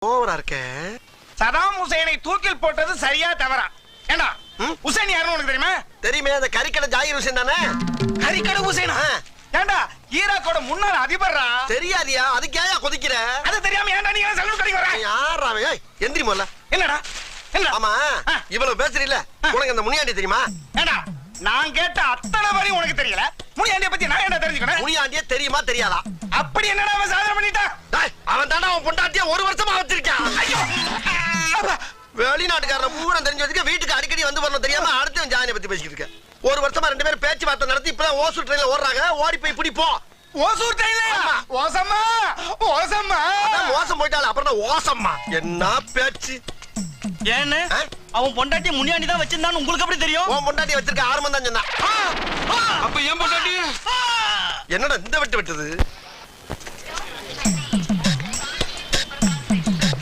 ஓவரா இருக்கே. சதாம் ஹுசைனை தூக்கில் போட்டது சரியா தவறா? ஏண்டா ஹுசைன் யாருன்னு உனக்கு தெரியுமா? தெரியுமே, அந்த கறிக்கடை ஜாகிர் ஹுசைன் தானே. கறிக்கடை ஹுசைனா? ஏண்டா ஈராக்கோட முன்னாள் அதிபர்ரா. தெரியாதியா? அதுக்கு ஏன் கொதிக்கிற? அது தெரியாம ஏன்டா நீங்க சலூன் கடைக்கு வர? யாரா அவன்? ஏய் எந்திரி முதல்ல. என்னடா என்ன? ஆமா இவ்வளவு பேசுறீல்ல, உனக்கு அந்த முனியாண்டி தெரியுமா? ஏண்டா நான் கேட்ட அத்தனை வரி உனக்கு தெரியல. முனியாண்டிய பத்தி நான் என்ன தெரிஞ்சுக்கணும்? முனியாண்டியே தெரியுமா தெரியாதா? அப்படி என்னடா அவன் சாதனை பண்ணிட்டான்? அவன் தானே அவன் பொண்டாட்டிய 1 வருஷமா வச்சிருக்கான். ஐயோ வெளிநாட்டுக்காரன் பூரா தெரிஞ்சு வச்சுக்க, வீட்டுக்கு அடிக்கடி வந்து வரணும் தெரியாம அடுத்த ஜானியை பத்தி பேசிக்கிட்டு இருக்க. 1 வருஷமா 2 பேரும் பேச்சுவார்த்தை நடத்தி இப்பதான் ஓசூர் ட்ரெயின்ல ஓடுறாங்க. ஓடி போய் பிடிப்போம். ஓசூர் ட்ரெயின்ல ஓசம்மா ஓசம்மா மோசம் போயிட்டால அப்புறம் ஓசம்மா. என்ன பேச்சு? ஏன்னு அவன் பொண்டாட்டி முனியாண்டி தான் வச்சிருந்தான்னு உங்களுக்கு எப்படி தெரியும்? உன் பொண்டாட்டி வச்சிருக்க 6 மணி தான் சொன்னா. அப்ப ஏன் பொண்டாட்டி? என்னடா இந்த வெட்டு வெட்டுது?